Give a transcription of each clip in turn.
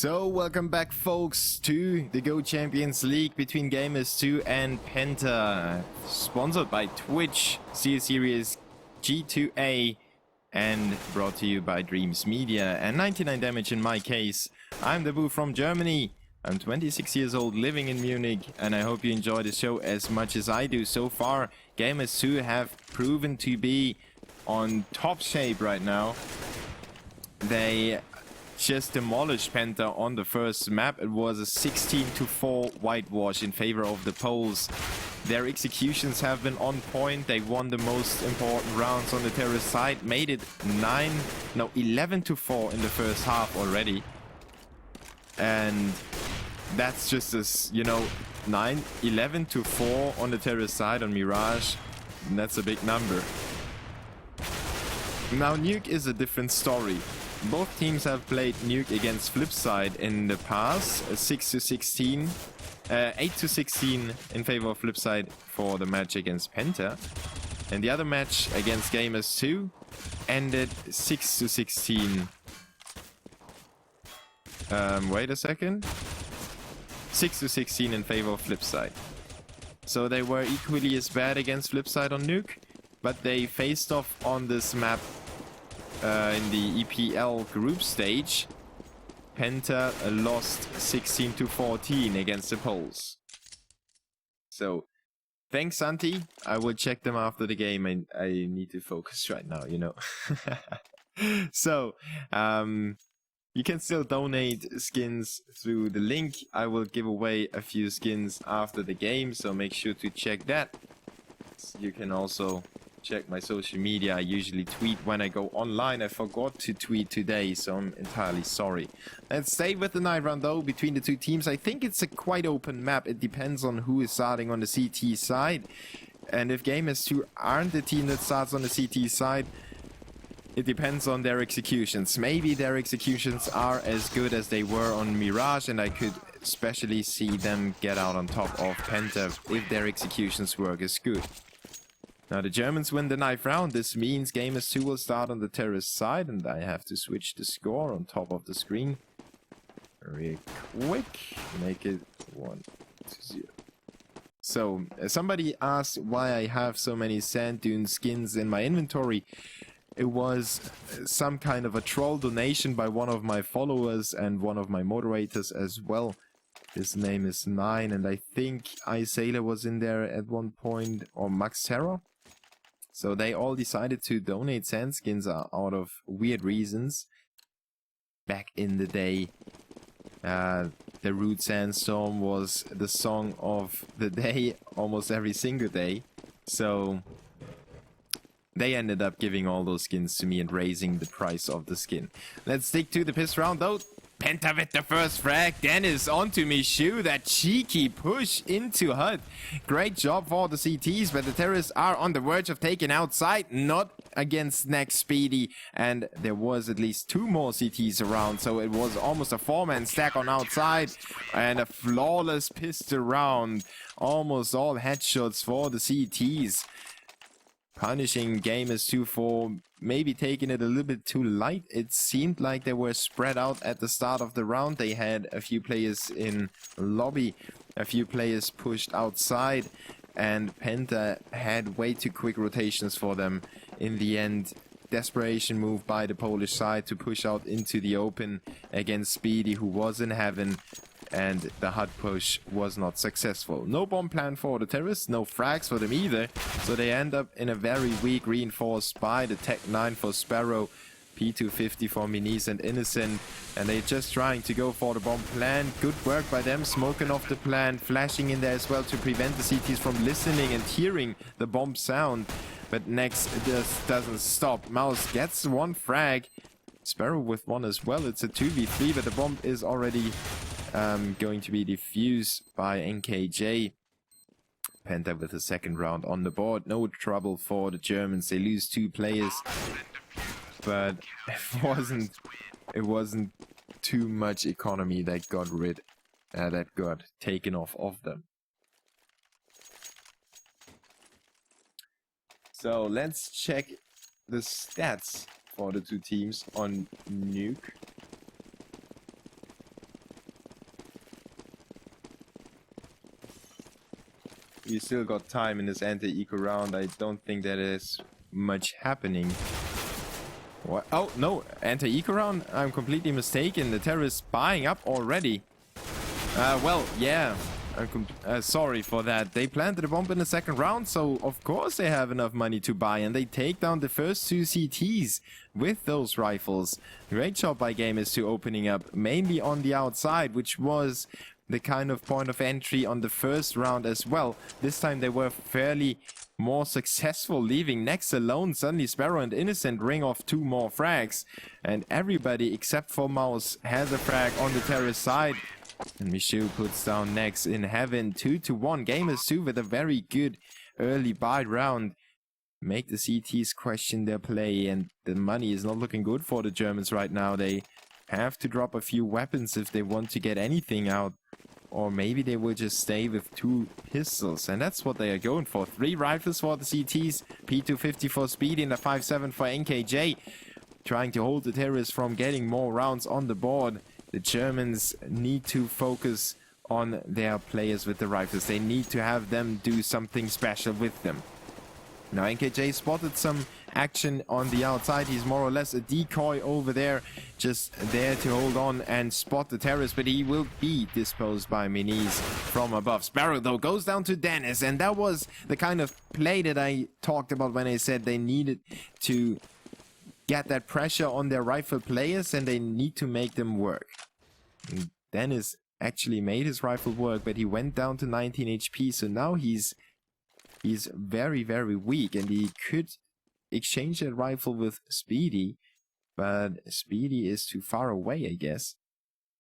So, welcome back folks to the Go Champions League between Gamers2 and Penta, sponsored by Twitch, CS Series G2A, and brought to you by Dreams Media, and 99 damage in my case. I'm the Boo from Germany. I'm 26 years old, living in Munich, and I hope you enjoy the show as much as I do. So far, Gamers2 have proven to be on top shape right now. They just demolished Penta on the first map. It was a 16-4 whitewash in favor of the Poles. Their executions have been on point. They won the most important rounds on the terrorist side, made it 11-4 in the first half already. And that's just as, you know, 11-4 on the terrorist side on Mirage. And that's a big number. Now Nuke is a different story. Both teams have played Nuke against Flipside in the past, 6-16, 8-16 in favor of Flipside for the match against Penta. And the other match against Gamers2 ended 6-16. Wait a second. 6-16 in favor of Flipside. So they were equally as bad against Flipside on Nuke, but they faced off on this map in the EPL group stage. Penta lost 16-14 against the Poles. So, thanks Santi. I will check them after the game. I need to focus right now, you know. So, you can still donate skins through the link. I will give away a few skins after the game, so make sure to check that. You can also check my social media. I usually tweet when I go online. I forgot to tweet today, so I'm entirely sorry. Let's stay with the night round though between the two teams. I think it's a quite open map. It depends on who is starting on the CT side. And if Gamers2 aren't the team that starts on the CT side, it depends on their executions. Maybe their executions are as good as they were on Mirage, and I could especially see them get out on top of Penta if their executions work as good. Now the Germans win the ninth round. This means Gamers2 will start on the terrorist side, and I have to switch the score on top of the screen real quick. Make it 1-0. So somebody asked why I have so many sand dune skins in my inventory. It was some kind of a troll donation by one of my followers and one of my moderators as well. His name is 9, and I think iSailor was in there at one point, or Max Terror. So they all decided to donate sand skins out of weird reasons. Back in the day, the Root Sandstorm was the song of the day almost every single day. So they ended up giving all those skins to me and raising the price of the skin. Let's stick to the piss round though. Penta with the first frag. Dennis onto Michu. That cheeky push into HUD. Great job for the CTs, but the terrorists are on the verge of taking outside. Not against next Speedy. And there was at least 2 more CTs around. So it was almost a 4-man stack on outside. And a flawless pistol round. Almost all headshots for the CTs. Punishing Gamers2 for maybe taking it a little bit too light. It seemed like they were spread out at the start of the round. They had a few players in lobby, a few players pushed outside, and Penta had way too quick rotations for them. In the end, desperation move by the Polish side to push out into the open against Speedy, who was in heaven. And the HUD push was not successful. No bomb plan for the terrorists, no frags for them either. So they end up in a very weak reinforced by the Tech 9 for Sparrow, P250 for Minis and Innocent. And they're just trying to go for the bomb plan. Good work by them, smoking off the plan, flashing in there as well to prevent the CTs from listening and hearing the bomb sound. But next just doesn't stop. Mouse gets 1 frag. Sparrow with 1 as well. It's a 2v3, but the bomb is already going to be defused by NKJ. Penta with the second round on the board. No trouble for the Germans. They lose 2 players, but it wasn't too much economy that got taken off of them. So let's check the stats for the two teams on Nuke. we still got time in this anti-eco round. I don't think that is much happening. What? Oh, no, anti-eco round? I'm completely mistaken. The terrorists buying up already. Well, yeah. Sorry for that. They planted a bomb in the second round, so of course they have enough money to buy, and they take down the first 2 CTs with those rifles. Great job by Gamers2 opening up mainly on the outside, which was the kind of point of entry on the first round as well. This time they were fairly more successful, leaving Nex alone. Suddenly Sparrow and Innocent ring off 2 more frags, and everybody except for Mouse has a frag on the terrorist side. And Michu puts down Nex in heaven. 2-1. Gamers2 with a very good early buy round. Make the CTs question their play, and the money is not looking good for the Germans right now. They have to drop a few weapons if they want to get anything out. Or maybe they will just stay with 2 pistols, and that's what they are going for. 3 rifles for the CTs, P250 for Speedy, and a 5.7 for NKJ. Trying to hold the terrorists from getting more rounds on the board. The Germans need to focus on their players with the rifles. They need to have them do something special with them. Now NKJ spotted some action on the outside. He's more or less a decoy over there, just there to hold on and spot the terrorist, but he will be disposed by Minis from above. Sparrow though goes down to Dennis, and that was the kind of play that I talked about when I said they needed to get that pressure on their rifle players, and they need to make them work. And Dennis actually made his rifle work, but he went down to 19 HP, so now he's very, very weak, and he could exchange that rifle with Speedy, but Speedy is too far away, I guess.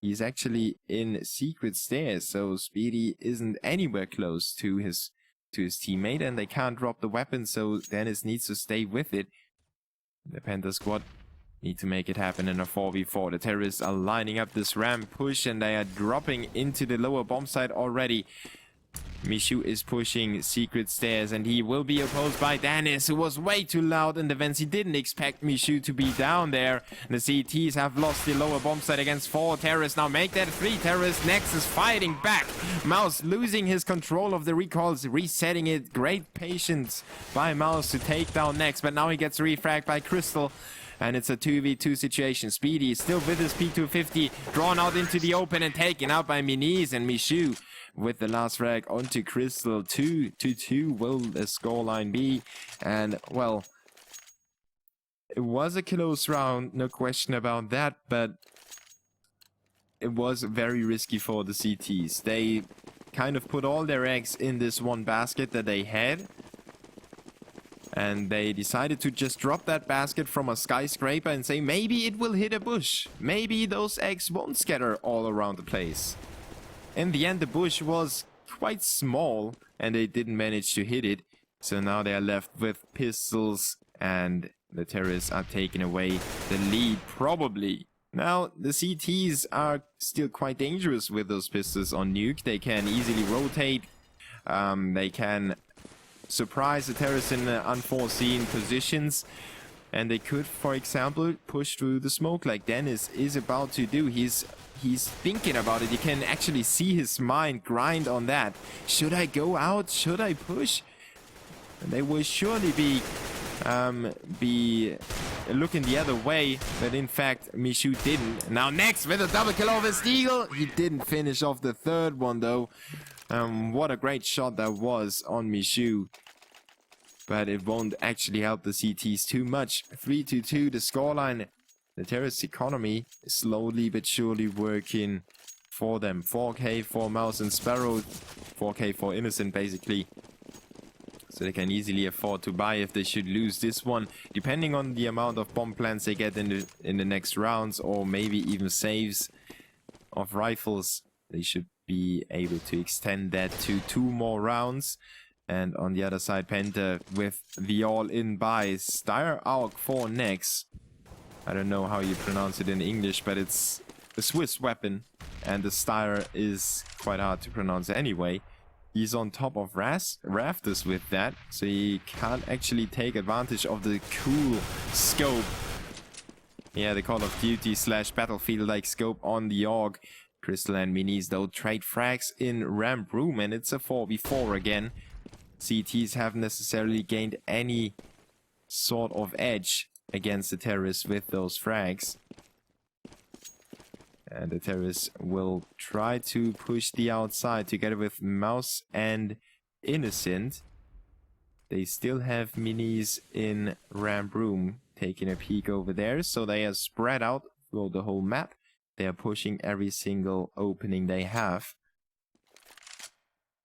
He's actually in secret stairs, so Speedy isn't anywhere close to his teammate, and they can't drop the weapon, so Dennis needs to stay with it. The Penta squad need to make it happen in a 4v4. The terrorists are lining up this ramp push, and they are dropping into the lower bomb site already. Michu is pushing secret stairs, and he will be opposed by Dennis, who was way too loud in the vents. He didn't expect Michu to be down there. The CTs have lost the lower bomb site against 4 terrorists. Now make that 3 terrorists. Nex is fighting back. Mouse losing his control of the recoils, resetting it. Great patience by Mouse to take down Nex, but now he gets refragged by Crystal. And it's a 2v2 situation. Speedy is still with his P250, drawn out into the open and taken out by Minis, and Michu with the last frag onto Crystal. 2-2 will the scoreline be. And, well, it was a close round, no question about that, but it was very risky for the CTs. They kind of put all their eggs in this one basket that they had, and they decided to just drop that basket from a skyscraper and say maybe it will hit a bush. Maybe those eggs won't scatter all around the place. In the end, the bush was quite small and they didn't manage to hit it. So now they are left with pistols, and the terrorists are taking away the lead, probably. Now, the CTs are still quite dangerous with those pistols on nuke. They can easily rotate. They can surprise the terrorists in unforeseen positions, and they could, for example, push through the smoke like Dennis is about to do. He's thinking about it. You can actually see his mind grind on that. Should I go out? Should I push? And they will surely be looking the other way, but in fact Michu didn't. Now Nex with a double kill over Steagle. He didn't finish off the third one though. What a great shot that was on Michu, but it won't actually help the CTs too much. 3-2 the scoreline. The terrorist economy is slowly but surely working for them. 4k for Mouse and Sparrow, 4k for Innocent basically. So they can easily afford to buy if they should lose this one, depending on the amount of bomb plants they get in the next rounds, or maybe even saves of rifles. They should be able to extend that to 2 more rounds. And on the other side, Penta with the all-in buys. Steyr Aug for Nex. I don't know how you pronounce it in English, but it's a Swiss weapon, and the Steyr is quite hard to pronounce anyway. He's on top of rafters with that, so he can't actually take advantage of the cool scope. Yeah, the Call of Duty / Battlefield-like scope on the AUG. Crystal and Minis though trade frags in ramp room, and it's a 4v4 again. CTs haven't necessarily gained any sort of edge against the terrorists with those frags. And the terrorists will try to push the outside together with Mouse and Innocent. They still have minis in ramp room, taking a peek over there. So they are spread out through the whole map. They are pushing every single opening they have.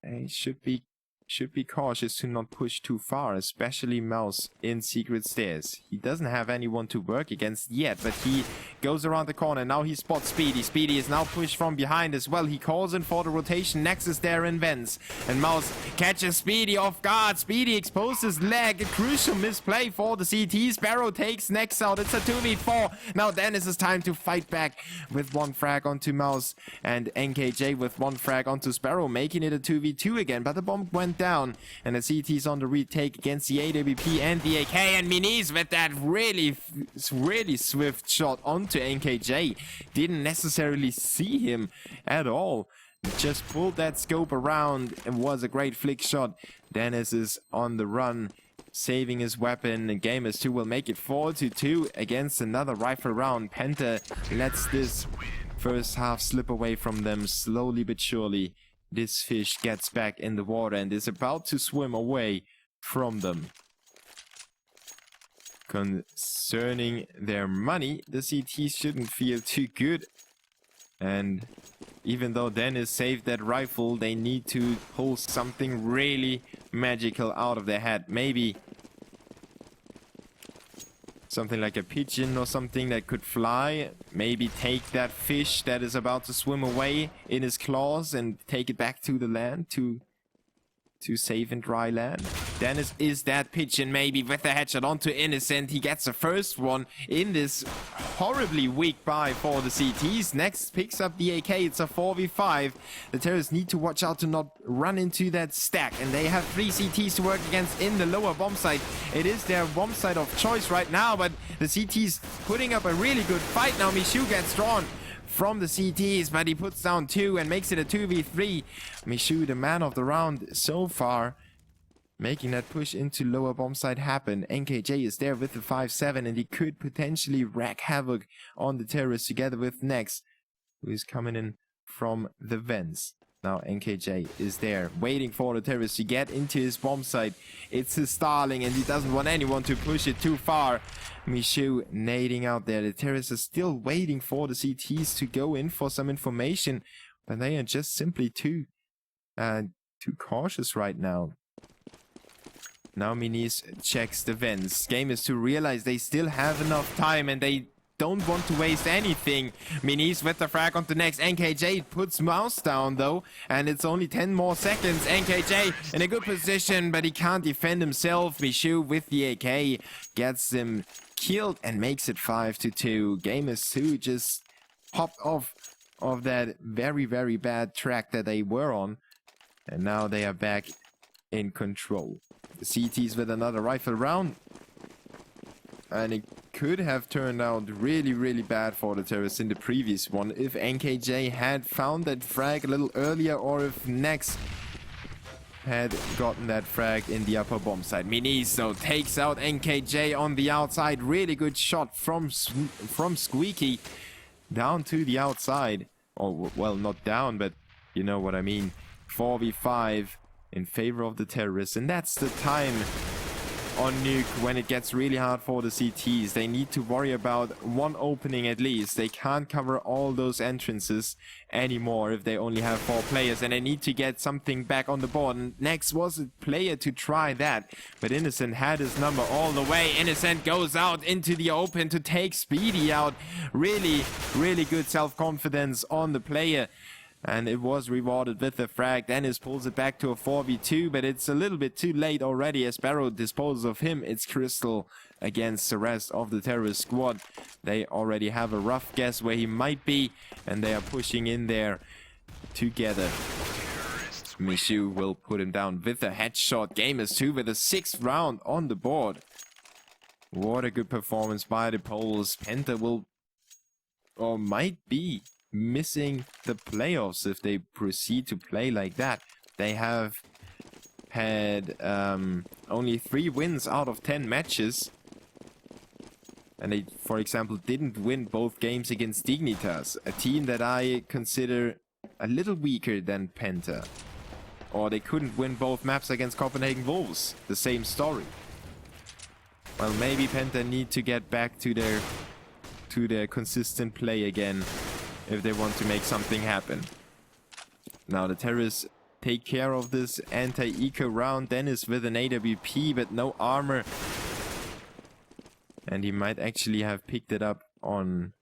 They should be cautious to not push too far, especially Mouse in secret stairs. He doesn't have anyone to work against yet, but he goes around the corner. Now he spots Speedy. Speedy is now pushed from behind as well. He calls in for the rotation. Next is there in Vents. And Mouse catches Speedy off guard. Speedy exposes leg. A crucial misplay for the CT. Sparrow takes Nex out. It's a 2v4. Now Dennis is time to fight back with one frag onto Mouse. And NKJ with one frag onto Sparrow, making it a 2v2 again. But the bomb went down, and the CT's on the retake against the AWP and the AK, and Minis with that really swift shot onto NKJ. Didn't necessarily see him at all. Just pulled that scope around and was a great flick shot. Dennis is on the run, saving his weapon, and Gamers2 will make it 4-2 against another rifle round. Penta lets this first half slip away from them slowly but surely. This fish gets back in the water and is about to swim away from them. Concerning their money, the CTs shouldn't feel too good. And even though Dennis saved that rifle, they need to pull something really magical out of their hat. Maybe something like a pigeon or something that could fly. Maybe take that fish that is about to swim away in his claws and take it back to the land, to safe and dry land. Dennis is that pigeon, maybe, with a headshot onto Innocent. He gets the first one in this horribly weak buy for the CTs. Next picks up the AK. It's a 4v5. The terrorists need to watch out to not run into that stack. And they have 3 CTs to work against in the lower bomb site. It is their bomb site of choice right now, but the CTs putting up a really good fight now. Michoud gets drawn from the CTs, but he puts down 2 and makes it a 2v3. Michoud, the man of the round so far, making that push into lower bomb site happen. NKJ is there with the 5-7, and he could potentially wreak havoc on the terrorists together with Nex, who is coming in from the vents. Now NKJ is there, waiting for the terrorists to get into his bomb site. It's his Starling, and he doesn't want anyone to push it too far. Michoud nading out there. The terrorists are still waiting for the CTs to go in for some information, but they are just simply too cautious right now. Now Minis checks the vents. Gamers2 realize they still have enough time and they don't want to waste anything. Minis with the frag on the next. NKJ puts Mouse down though, and it's only 10 more seconds. NKJ in a good position, but he can't defend himself. Michoud with the AK gets him killed and makes it 5-2. Gamers2 just hopped off of that very bad track that they were on, and now they are back in control. The CTs with another rifle round, and it could have turned out really bad for the terrorists in the previous one if NKJ had found that frag a little earlier, or if Nex had gotten that frag in the upper bomb site. Minis though takes out NKJ on the outside. Really good shot from Squeaky down to the outside. Oh, well, not down, but you know what I mean. 4v5 in favor of the terrorists, and that's the time on nuke when it gets really hard for the CTs. They need to worry about one opening at least. They can't cover all those entrances anymore if they only have 4 players, and they need to get something back on the board. And Nex was a player to try that, but Innocent had his number all the way. Innocent goes out into the open to take Speedy out. Really good self-confidence on the player, and it was rewarded with the frag. Dennis pulls it back to a 4v2, but it's a little bit too late already as Sparrow disposes of him. It's Crystal against the rest of the terrorist squad. They already have a rough guess where he might be, and they are pushing in there together. Michoud will put him down with a headshot. Gamers2 with a 6th round on the board. What a good performance by the Poles. Penta will, or might be, missing the playoffs if they proceed to play like that. They have had only 3 wins out of 10 matches. And they, for example, didn't win both games against Dignitas, a team that I consider a little weaker than Penta. Or they couldn't win both maps against Copenhagen Wolves. The same story. Well, maybe Penta need to get back to their consistent play again if they want to make something happen. Now the terrorists take care of this anti-eco round. Dennis with an AWP but no armor. And he might actually have picked it up on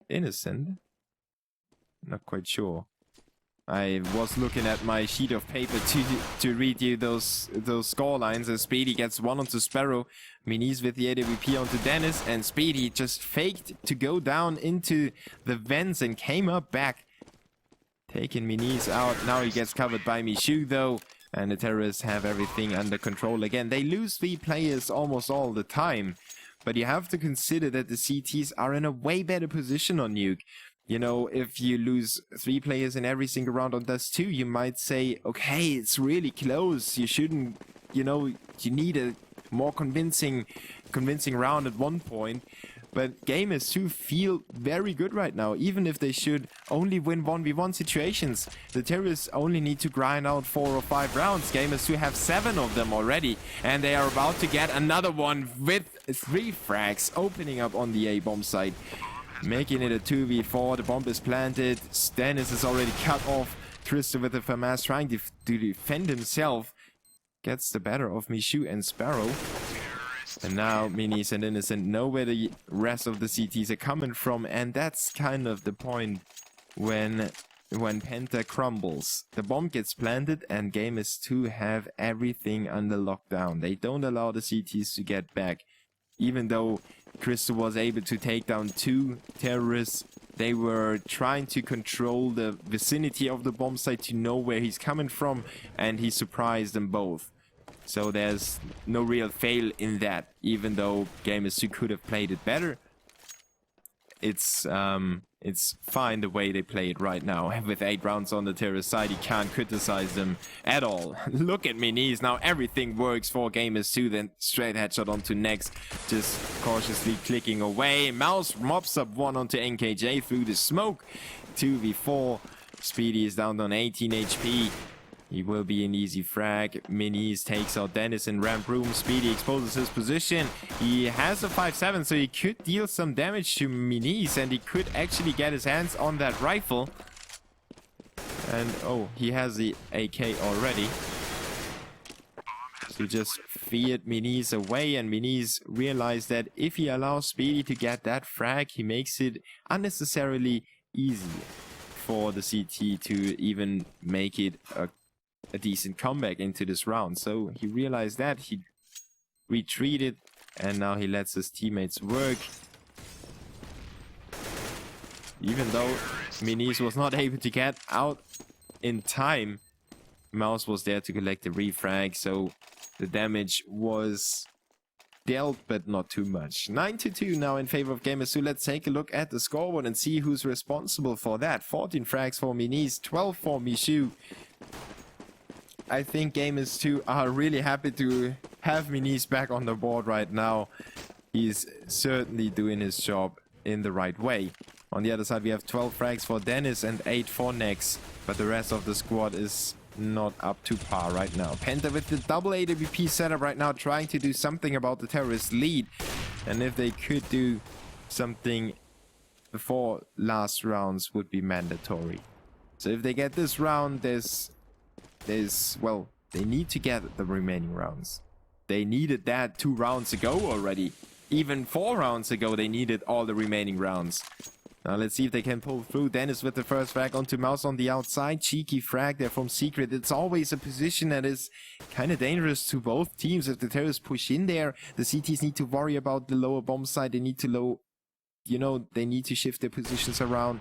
Innocent. Not quite sure. I was looking at my sheet of paper to read you those score lines. As Speedy gets one onto Sparrow, Minis with the AWP onto Dennis, and Speedy just faked to go down into the vents and came up back, taking Minis out. Now he gets covered by Michoud though, and the terrorists have everything under control again. They lose 3 players almost all the time, but you have to consider that the CTs are in a way better position on Nuke. You know, if you lose 3 players in every single round on Dust 2, you might say, okay, it's really close. You shouldn't, you know, you need a more convincing round at one point. But Gamers2 feel very good right now, even if they should only win 1v1 situations. The terrorists only need to grind out 4 or 5 rounds. Gamers2 have 7 of them already, and they are about to get another one with 3 frags opening up on the A-bomb site. Making it a 2v4, the bomb is planted, Dennis is already cut off, Tristan with the FAMAS trying to defend himself, gets the better of Michoud and Sparrow. And now Minis and Innocent know where the rest of the CTs are coming from, and that's kind of the point when Penta crumbles. The bomb gets planted and Gamers2 have everything under lockdown. They don't allow the CTs to get back. Even though Crystal was able to take down 2 terrorists, they were trying to control the vicinity of the bomb site to know where he's coming from, and he surprised them both. So there's no real fail in that, even though Gamers2 could have played it better. It's fine the way they play it right now. With 8 rounds on the terrorist side, you can't criticize them at all. Look at Minis, now everything works for Gamers2, then straight headshot onto Next, just cautiously clicking away. Mouse mops up one onto NKJ through the smoke. 2v4, Speedy is down on 18 HP. He will be an easy frag. Minis takes out Dennis in ramp room. Speedy exposes his position. He has a 5-7, so he could deal some damage to Minis, and he could actually get his hands on that rifle. And oh, he has the AK already. So just feared Minis away, and Minis realized that if he allows Speedy to get that frag, he makes it unnecessarily easy for the CT to even make it a decent comeback into this round. So he realized that, he retreated, and now he lets his teammates work. Even though Minis was not able to get out in time, Mouse was there to collect the refrag, so the damage was dealt, but not too much. 9-2 now in favor of Gamers2. Let's take a look at the scoreboard and see who's responsible for that. 14 frags for Minis, 12 for Michoud. I think Gamers2 are really happy to have Minis back on the board right now. He's certainly doing his job in the right way. On the other side, we have 12 frags for Dennis and 8 for Nex, but the rest of the squad is not up to par right now. Penta with the double AWP setup right now, trying to do something about the terrorist lead. And if they could do something before last rounds would be mandatory. So if they get this round, well, they need to get the remaining rounds. They needed that 2 rounds ago already. Even 4 rounds ago, they needed all the remaining rounds. Now let's see if they can pull through. Dennis with the first frag onto Mouse on the outside. Cheeky frag there from Secret. It's always a position that is kind of dangerous to both teams. If the terrorists push in there, the CTs need to worry about the lower bomb side. They need to they need to shift their positions around.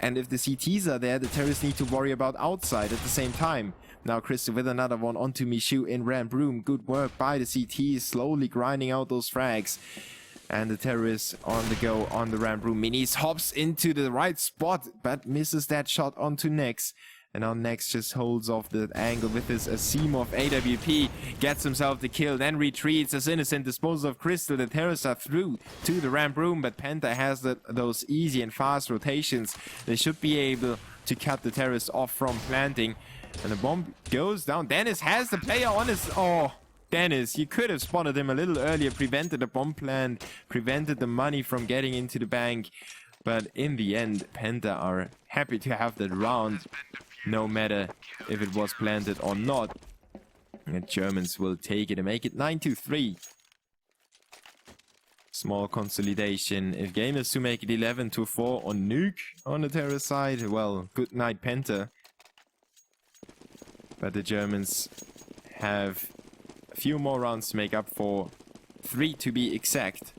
And if the CTs are there, the terrorists need to worry about outside at the same time. Now Crystal with another one onto Michoud in ramp room. Good work by the CTs, slowly grinding out those frags. And the terrorists on the go on the ramp room. Minis hops into the right spot, but misses that shot onto Nex. And now Next just holds off the angle with his Asimov AWP, gets himself the kill, then retreats as Innocent disposes of Crystal. The terrorists are through to the ramp room, but Penta has those easy and fast rotations. They should be able to cut the terrorists off from planting. And the bomb goes down. Dennis has the player on his... Oh, Dennis, you could have spotted him a little earlier, prevented the bomb plant, prevented the money from getting into the bank. But in the end, Penta are happy to have that round, no matter if it was planted or not. The Germans will take it and make it 9-3. Small consolidation. If Gamers2 make it 11-4 on nuke on the terrorist side, well, good night Penta. But the Germans have a few more rounds to make up for, 3 to be exact.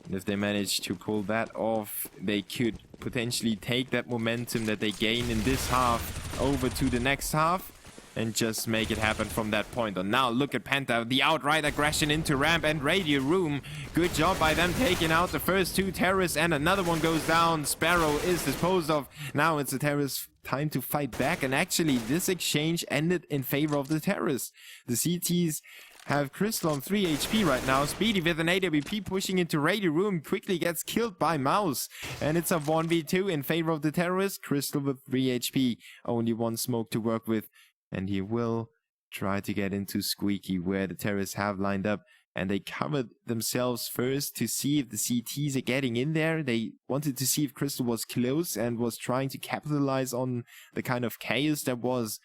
And if they manage to pull that off, they could potentially take that momentum that they gain in this half over to the next half and just make it happen from that point on. Now look at Penta, the outright aggression into ramp and radio room. Good job by them taking out the first 2 terrorists, and another one goes down. Sparrow is disposed of. Now it's the terrorists' time to fight back, and actually this exchange ended in favor of the terrorists. The CTs have Crystal on 3 HP right now. Speedy with an AWP pushing into radio room, quickly gets killed by Mouse, and it's a 1v2 in favor of the terrorists. Crystal with 3 HP, only 1 smoke to work with, and he will try to get into Squeaky where the terrorists have lined up, and they covered themselves first to see if the CTs are getting in there. They wanted to see if Crystal was close and was trying to capitalize on the kind of chaos that was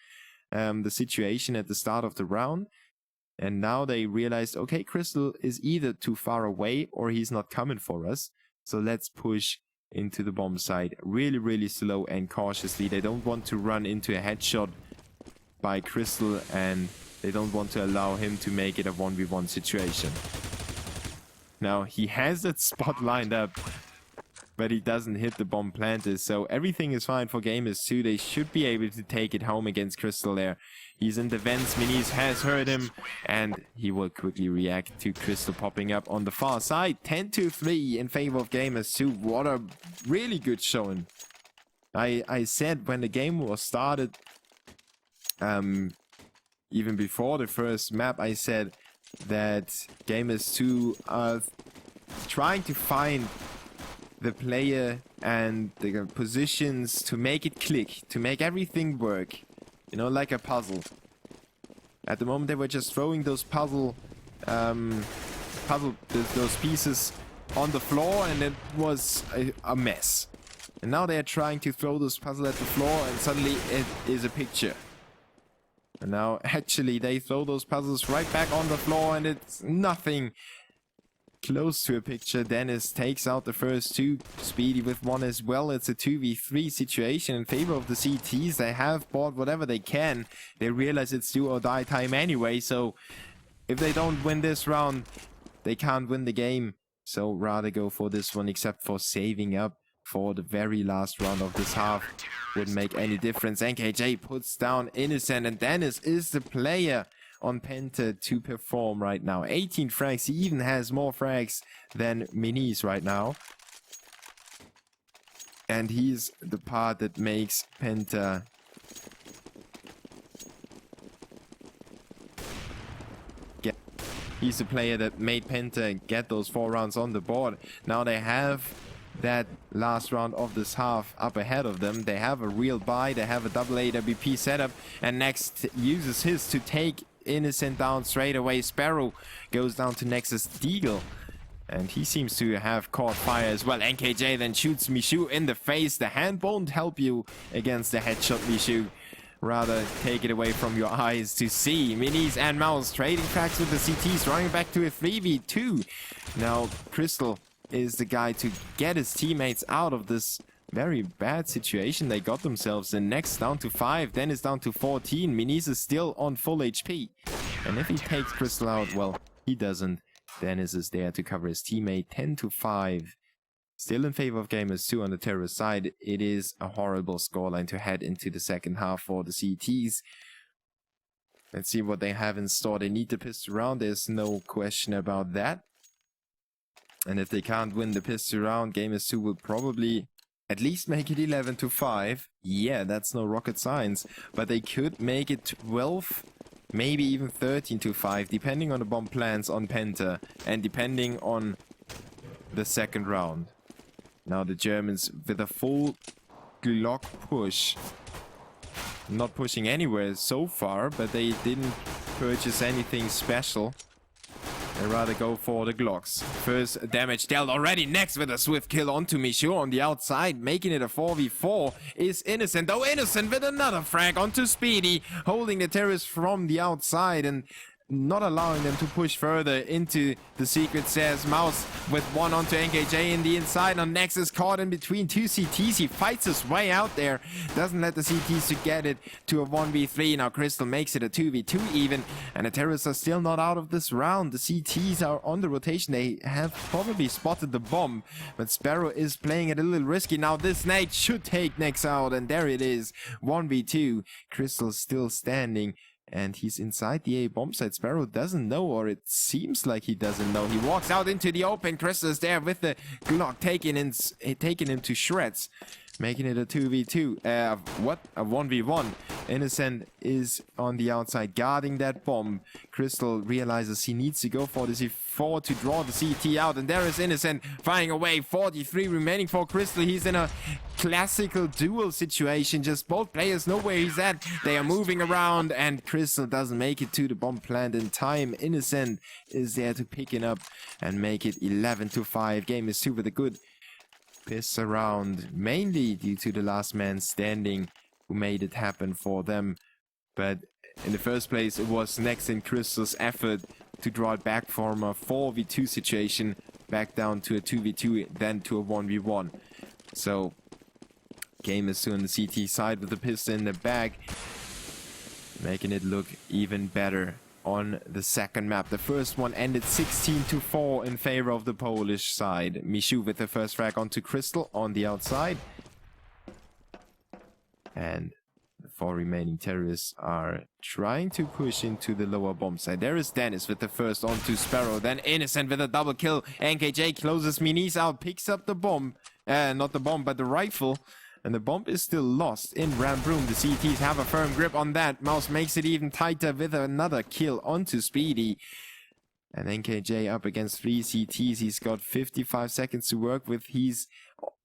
the situation at the start of the round. And now they realized, okay, Crystal is either too far away or he's not coming for us. So let's push into the bomb site really, really slow and cautiously. They don't want to run into a headshot by Crystal, and they don't want to allow him to make it a 1v1 situation. Now, he has that spot lined up, but he doesn't hit the bomb planters, so everything is fine for Gamers2. They should be able to take it home against Crystal there. He's in the vents, Minis has heard him, and he will quickly react to Crystal popping up on the far side. 10-3 in favor of Gamers2. What a really good showing. I said when the game was started, even before the first map, I said that Gamers2 are trying to find the player and the positions to make it click, to make everything work, you know, like a puzzle. At the moment they were just throwing those those pieces on the floor, and it was a mess. And now they are trying to throw those puzzles at the floor, and suddenly it is a picture. And now actually they throw those puzzles right back on the floor, and it's nothing close to a picture. Dennis takes out the first 2. Speedy with 1 as well. It's a 2v3 situation in favor of the CTs. They have bought whatever they can. They realize it's do or die time anyway, so if they don't win this round, they can't win the game. So rather go for this one, except for saving up for the very last round of this half. Wouldn't make any difference. NKJ puts down Innocent, and Dennis is the player on Penta to perform right now. 18 frags. He even has more frags than Minis right now. And he's the part that makes Penta he's the player that made Penta get those 4 rounds on the board. Now they have that last round of this half up ahead of them. They have a real buy. They have a double AWP setup, and Next uses his to take Innocent down straight away. Sparrow goes down to Nexus Deagle, and he seems to have caught fire as well. NKJ then shoots Michoud in the face. The hand won't help you against the headshot, Michoud. Rather take it away from your eyes to see. Minis and Mouse trading tracks with the CTs, running back to a 3v2. Now Crystal is the guy to get his teammates out of this very bad situation they got themselves in. Next down to 5, Dennis down to 14. Minis is still on full HP. And if he takes Crystal out, well, he doesn't. Dennis is there to cover his teammate. 10-5. Still in favor of Gamers2 on the terrorist side. It is a horrible scoreline to head into the second half for the CTs. Let's see what they have in store. They need the pistol round. There's no question about that. And if they can't win the pistol round, Gamers2 will probably at least make it 11-5. Yeah, that's no rocket science. But they could make it 12, maybe even 13-5, depending on the bomb plans on Penta and depending on the second round. Now the Germans with a full Glock push. Not pushing anywhere so far, but they didn't purchase anything special. They rather go for the Glocks. First damage dealt already. Next with a swift kill onto Michaud on the outside. Making it a 4v4 is Innocent. Oh, Innocent with another frag onto Speedy. Holding the terrorists from the outside and not allowing them to push further into the secret stairs. Mouse with one onto NKJ in the inside. On Nexus caught in between two CTs. He fights his way out there. Doesn't let the CTs to get it to a 1v3. Now Crystal makes it a 2v2 even. And the terrorists are still not out of this round. The CTs are on the rotation. They have probably spotted the bomb. But Sparrow is playing it a little risky. Now this nade should take Nex out. And there it is. 1v2. Crystal still standing. And he's inside the A bomb site. Sparrow doesn't know, or it seems like he doesn't know. He walks out into the open. Crystal is there with the Glock taking him to shreds. Making it a 2v2. A 1v1. Innocent is on the outside guarding that bomb. Crystal realizes he needs to go for the C4 to draw the CT out. And there is Innocent firing away. 43 remaining for Crystal. He's in a classical duel situation. Just both players know where he's at. They are moving around and Crystal doesn't make it to the bomb plant in time. Innocent is there to pick it up and make it 11-5. Gamers2 with a good piss around, mainly due to the last man standing who made it happen for them. But in the first place, it was Nex and Crystal's effort to draw it back from a 4v2 situation back down to a 2v2, then to a 1v1. So Gamers2 on the CT side with the pistol in the bag, making it look even better on the second map. The first one ended 16-4 in favor of the Polish side. Michaud with the first frag onto Crystal on the outside. And the 4 remaining terrorists are trying to push into the lower bomb side. There is Dennis with the first onto Sparrow. Then Innocent with a double kill. NKJ closes Minis out, picks up the bomb. Not the bomb, but the rifle. And the bomb is still lost in ramp room. The CTs have a firm grip on that. Mouse makes it even tighter with another kill onto Speedy. And NKJ up against 3 CTs. He's got 55 seconds to work with. He's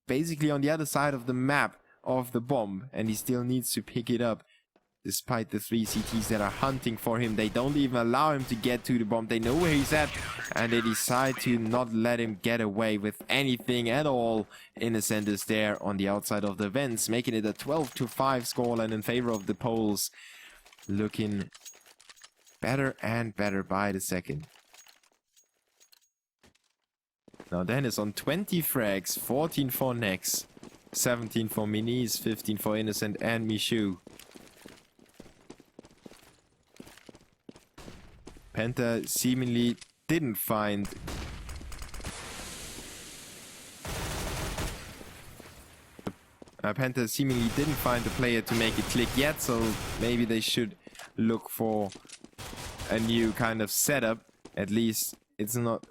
basically on the other side of the map of the bomb. And he still needs to pick it up. Despite the 3 CTs that are hunting for him, they don't even allow him to get to the bomb. They know where he's at, and they decide to not let him get away with anything at all. Innocent is there on the outside of the vents, making it a 12-5 scoreline in favor of the Poles. Looking better and better by the second. Now Dennis on 20 frags, 14 for Nex, 17 for Minis, 15 for Innocent and Michaud. Penta seemingly didn't find the player to make it click yet, so maybe they should look for a new kind of setup. At least it's not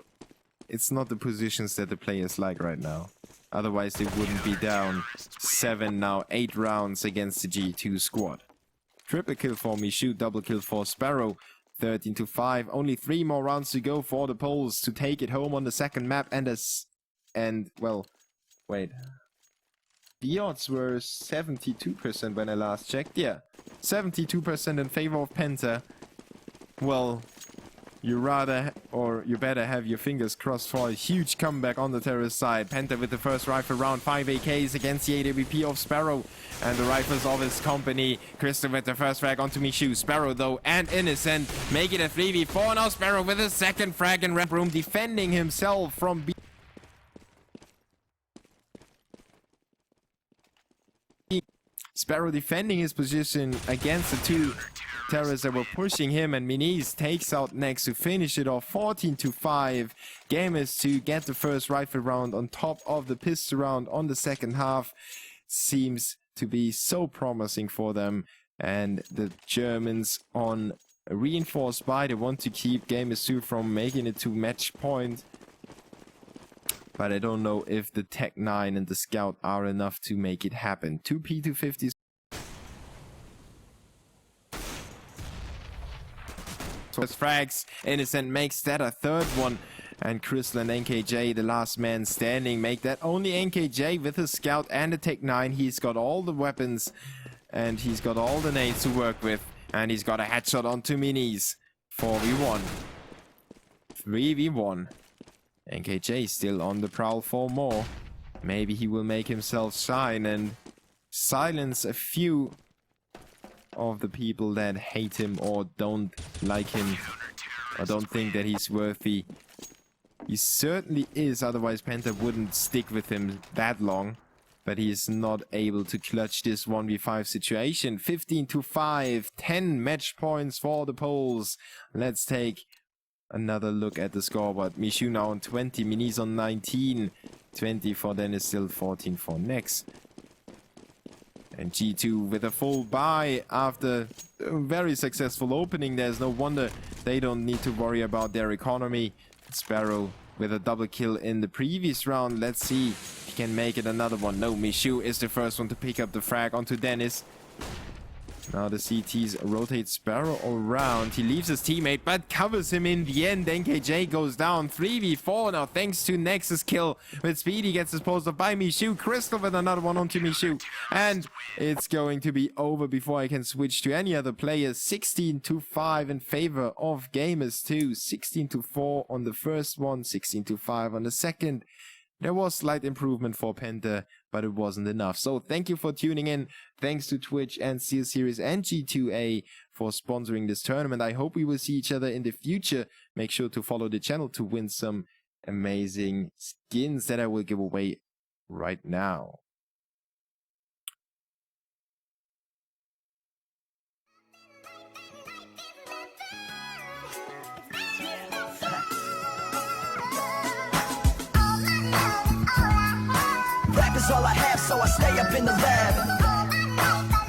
the positions that the players like right now. Otherwise they wouldn't be down 7 now, 8 rounds against the G2 squad. Triple kill for Michaud, double kill for Sparrow. 13-5. Only 3 more rounds to go for the Poles to take it home on the second map. Well, wait. The odds were 72% when I last checked. Yeah, 72% in favor of Penta. Well, you better have your fingers crossed for a huge comeback on the terrorist side. Penta with the first rifle round, 5 AKs against the AWP of Sparrow and the rifles of his company. Crystal with the first frag onto Michaud. Sparrow though and Innocent make it a 3v4. Now Sparrow with his second frag in ramp room, defending himself from Sparrow defending his position against the 2 terrorists that were pushing him, and Minis takes out Nex to finish it off 14-5. Gamers2 get the first rifle round on top of the pistol round on the second half. Seems to be so promising for them, and the Germans on a reinforced buy. They want to keep Gamers2 from making it to match point. but I don't know if the Tech 9 and the Scout are enough to make it happen. 2 P250s. Frags. Innocent makes that a third one. And Crystal and NKJ, the last man standing, make that. Only NKJ with a Scout and a Tech 9. He's got all the weapons and he's got all the nades to work with. And he's got a headshot onto minis. 4v1. 3v1. NKJ still on the prowl for more. Maybe he will make himself shine and silence a few of the people that hate him or don't like him or don't think that he's worthy. He certainly is, otherwise Penta wouldn't stick with him that long. But he is not able to clutch this 1v5 situation. 15-5, 10 match points for the Poles. Let's take another look at the scoreboard. Mishu now on 20, Minis on 19. 20 for Dennis, still 14 for Nex. And G2 with a full buy after a very successful opening. There's no wonder they don't need to worry about their economy. Sparrow with a double kill in the previous round. Let's see if he can make it another one. No, Mishu is the first one to pick up the frag onto Dennis. Now the CTs rotate Sparrow around. He leaves his teammate but covers him in the end. NKJ goes down 3v4 now thanks to Nexus kill. With Speedy gets disposed of by Mishu. Crystal with another one onto Mishu. And it's going to be over before I can switch to any other players. 16-5 in favor of Gamers2. 16-4 on the first one. 16-5 on the second. There was slight improvement for Penta, but it wasn't enough. So thank you for tuning in. Thanks to Twitch and SteelSeries and G2A for sponsoring this tournament. I hope we will see each other in the future. Make sure to follow the channel to win some amazing skins that I will give away right now. Rap is all I have, so I stay up in the lab.